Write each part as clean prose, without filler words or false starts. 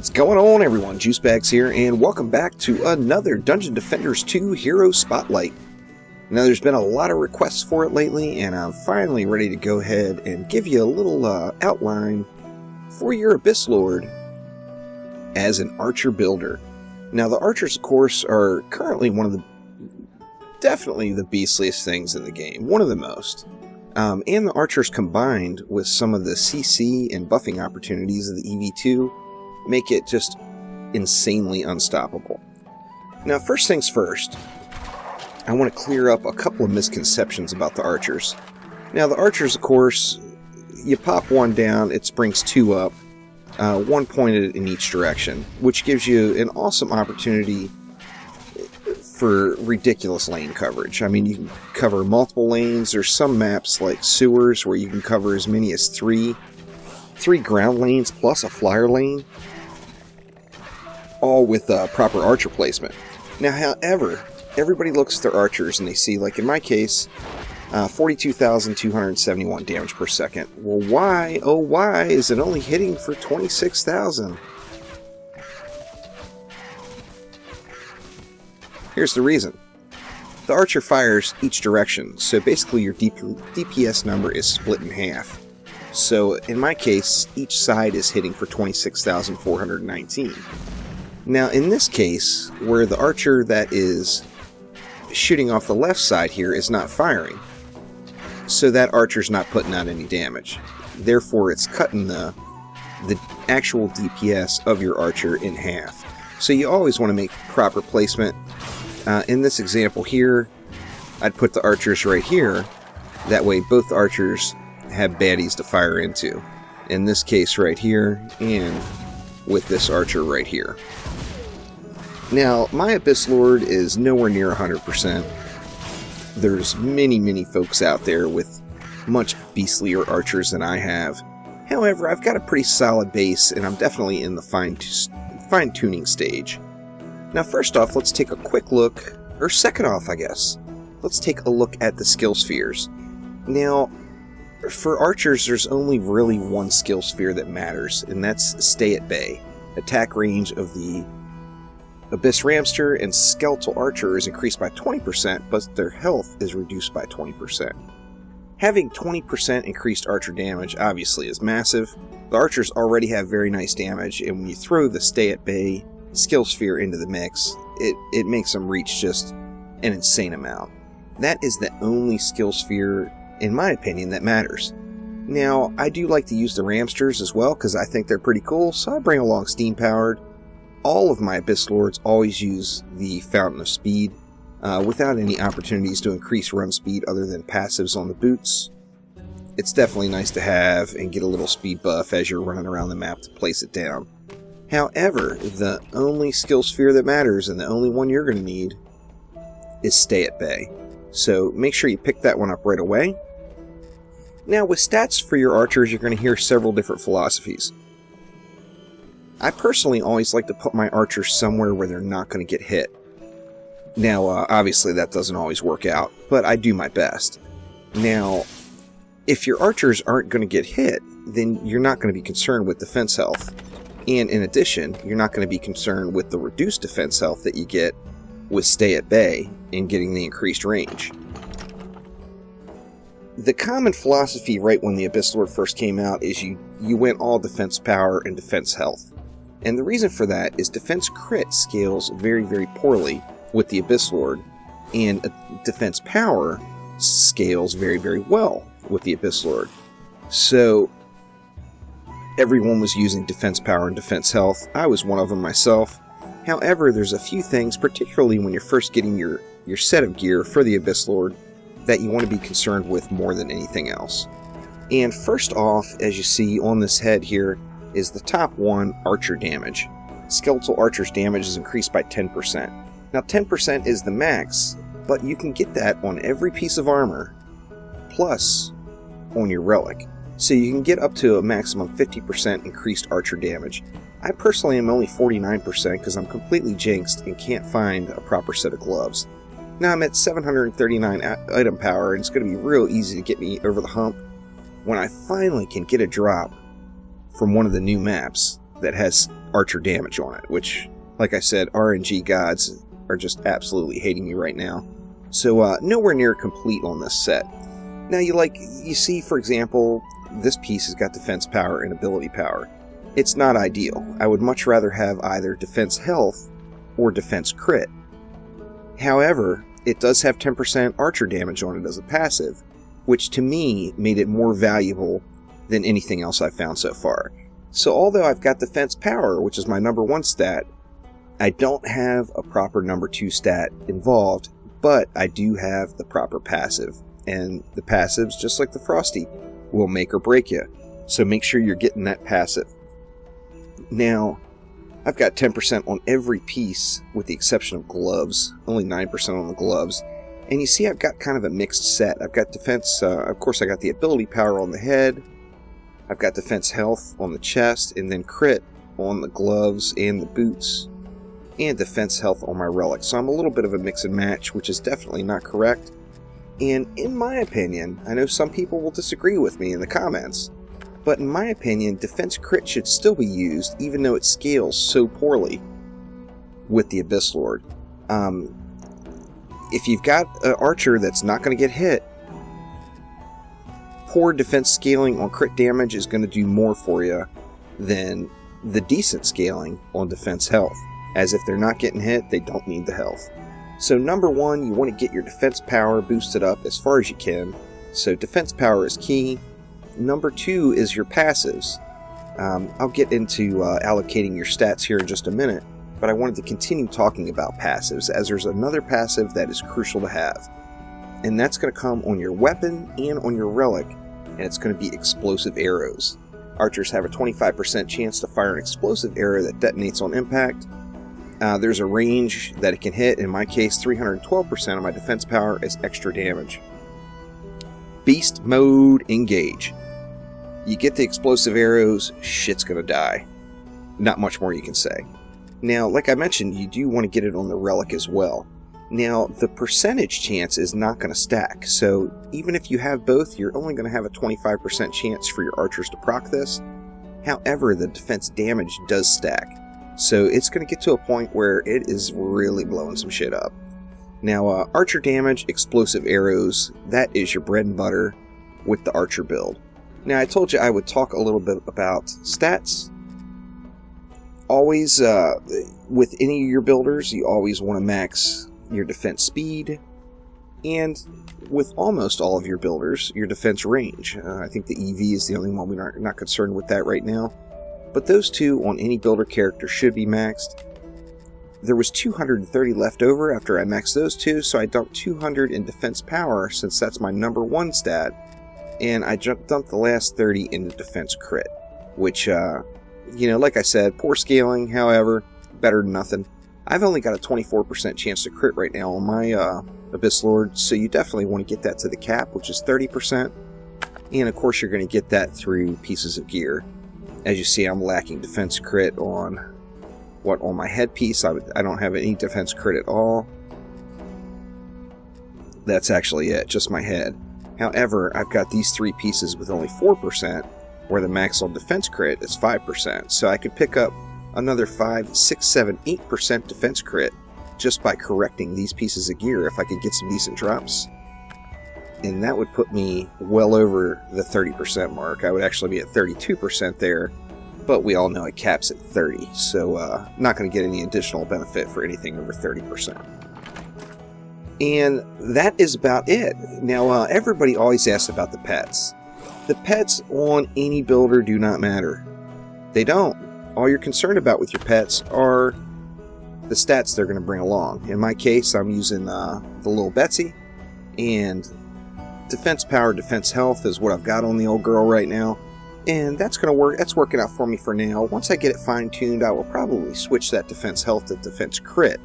What's going on, everyone? Juicebags here, and welcome back to another Dungeon Defenders 2 Hero Spotlight. Now, there's been a lot of requests for it lately, and I'm finally ready to go ahead and give you a little outline for your Abyss Lord as an archer builder. Now, the archers, of course, are currently definitely the beastliest things in the game, one of the most. And the archers combined with some of the CC and buffing opportunities of the EV2 make it just insanely unstoppable. Now, first things first, I want to clear up a couple of misconceptions about the archers. Now, the archers, of course, you pop one down, it springs two up, one pointed in each direction, which gives you an awesome opportunity for ridiculous lane coverage. I mean, you can cover multiple lanes. There's some maps like sewers where you can cover as many as three ground lanes plus a flyer lane, all with proper archer placement. Now, however, everybody looks at their archers and they see, like in my case, 42,271 damage per second. Well, why, oh why, is it only hitting for 26,000? Here's the reason. The archer fires each direction, so basically your DPS number is split in half. So in my case, each side is hitting for 26,419. Now in this case, where the archer that is shooting off the left side here is not firing, so that archer's not putting out any damage. Therefore, it's cutting the actual DPS of your archer in half. So you always want to make proper placement. In this example here, I'd put the archers right here. That way both archers have baddies to fire into. In this case right here, and with this archer right here. Now, my Abyss Lord is nowhere near 100%. There's many folks out there with much beastlier archers than I have. However, I've got a pretty solid base, and I'm definitely in the fine-tuning stage. Now, first off, let's take a quick look, or second off, I guess, let's take a look at the skill spheres. Now, for archers, there's only really one skill sphere that matters, and that's Stay at Bay. Attack range of the Abyss Ramster and Skeletal Archer is increased by 20%, but their health is reduced by 20%. Having 20% increased archer damage obviously is massive. The archers already have very nice damage, and when you throw the Stay at Bay skill sphere into the mix, it makes them reach just an insane amount. That is the only skill sphere, in my opinion, that matters. Now, I do like to use the Ramsters as well, because I think they're pretty cool, so I bring along Steam Powered. All of my Abyss Lords always use the Fountain of Speed, without any opportunities to increase run speed other than passives on the boots. It's definitely nice to have and get a little speed buff as you're running around the map to place it down. However, the only skill sphere that matters, and the only one you're going to need, is Stay at Bay. So make sure you pick that one up right away. Now, with stats for your archers, you're going to hear several different philosophies. I personally always like to put my archers somewhere where they're not going to get hit. Now, obviously that doesn't always work out, but I do my best. Now, if your archers aren't going to get hit, then you're not going to be concerned with defense health. And in addition, you're not going to be concerned with the reduced defense health that you get with Stay at Bay and getting the increased range. The common philosophy right when the Abyss Lord first came out is you went all defense power and defense health. And the reason for that is defense crit scales very poorly with the Abyss Lord, and defense power scales very well with the Abyss Lord. So everyone was using defense power and defense health. I was one of them myself. However, there's a few things, particularly when you're first getting your set of gear for the Abyss Lord, that you want to be concerned with more than anything else. And first off, as you see on this head here, is the top one, archer damage. Skeletal Archer's damage is increased by 10%. Now 10% is the max, but you can get that on every piece of armor, plus on your relic. So you can get up to a maximum 50% increased archer damage. I personally am only 49% because I'm completely jinxed and can't find a proper set of gloves. Now I'm at 739 item power, and it's going to be real easy to get me over the hump when I finally can get a drop from one of the new maps that has archer damage on it, which, like I said, RNG gods are just absolutely hating me right now. So nowhere near complete on this set. Now you see, for example, this piece has got defense power and ability power. It's not ideal. I would much rather have either defense health or defense crit. However, it does have 10% archer damage on it as a passive, which to me made it more valuable than anything else I've found so far. So although I've got defense power, which is my number 1 stat, I don't have a proper number 2 stat involved, but I do have the proper passive. And the passives, just like the Frosty, will make or break you. So make sure you're getting that passive. Now, I've got 10% on every piece with the exception of gloves. Only 9% on the gloves. And you see I've got kind of a mixed set. I've got defense, of course I got the ability power on the head. I've got defense health on the chest, and then crit on the gloves and the boots. And defense health on my relic. So I'm a little bit of a mix and match, which is definitely not correct. And in my opinion, I know some people will disagree with me in the comments, but in my opinion, defense crit should still be used, even though it scales so poorly with the Abyss Lord. If you've got an archer that's not going to get hit, poor defense scaling on crit damage is going to do more for you than the decent scaling on defense health. As if they're not getting hit, they don't need the health. So number 1, you want to get your defense power boosted up as far as you can. So defense power is key. Number 2 is your passives. I'll get into allocating your stats here in just a minute, but I wanted to continue talking about passives, as there's another passive that is crucial to have. And that's going to come on your weapon and on your relic, and it's going to be explosive arrows. Archers have a 25% chance to fire an explosive arrow that detonates on impact. There's a range that it can hit. In my case, 312% of my defense power is extra damage. Beast mode, engage. You get the explosive arrows, shit's gonna die. Not much more you can say. Now, like I mentioned, you do want to get it on the relic as well. Now, the percentage chance is not going to stack, so even if you have both, you're only going to have a 25% chance for your archers to proc this. However, the defense damage does stack. So it's going to get to a point where it is really blowing some shit up. Now, archer damage, explosive arrows, that is your bread and butter with the archer build. Now, I told you I would talk a little bit about stats. Always, with any of your builders, you always want to max your defense speed, and with almost all of your builders, your defense range. I think the EV is the only one we're not concerned with that right now. But those two on any builder character should be maxed. There was 230 left over after I maxed those two, so I dumped 200 in defense power since that's my number 1 stat, and I dumped the last 30 into defense crit, which, like I said, poor scaling, however, better than nothing. I've only got a 24% chance to crit right now on my Abyss Lord, so you definitely want to get that to the cap, which is 30%, and of course you're going to get that through pieces of gear. As you see, I'm lacking defense crit on my headpiece. I don't have any defense crit at all. That's actually it, just my head. However, I've got these 3 pieces with only 4%, where the max on defense crit is 5%. So I could pick up another 5, 6, 7, 8% defense crit just by correcting these pieces of gear if I could get some decent drops. And that would put me well over the 30% mark. I would actually be at 32% there, but we all know it caps at 30, so not going to get any additional benefit for anything over 30%. And that is about it. Now, everybody always asks about the pets. The pets on any builder do not matter. They don't. All you're concerned about with your pets are the stats they're going to bring along. In my case, I'm using the little Betsy, and defense power, defense health is what I've got on the old girl right now, and that's going to work. That's working out for me for now. Once I get it fine-tuned, I will probably switch that defense health to defense crit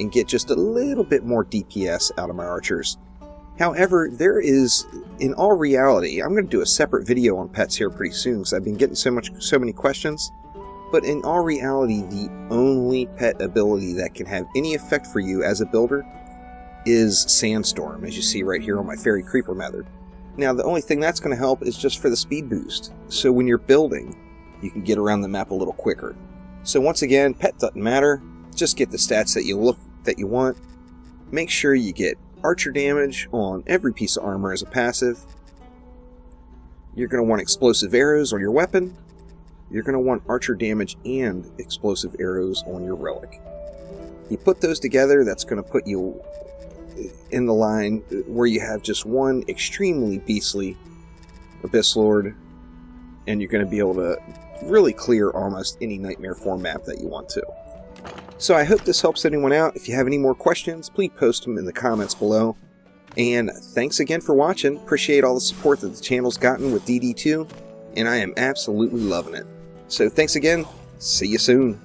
and get just a little bit more DPS out of my archers. However, there is, in all reality, I'm going to do a separate video on pets here pretty soon because I've been getting so many questions. But in all reality, the only pet ability that can have any effect for you as a builder is Sandstorm, as you see right here on my Fairy Creeper method. Now, the only thing that's going to help is just for the speed boost. So when you're building, you can get around the map a little quicker. So once again, pet doesn't matter. Just get the stats that you want. Make sure you get archer damage on every piece of armor as a passive. You're going to want explosive arrows on your weapon. You're going to want archer damage and explosive arrows on your relic. You put those together, that's going to put you in the line where you have just one extremely beastly Abyss Lord, and you're going to be able to really clear almost any Nightmare form map that you want to. So I hope this helps anyone out. If you have any more questions, please post them in the comments below. And thanks again for watching. Appreciate all the support that the channel's gotten with DD2, and I am absolutely loving it. So thanks again. See you soon.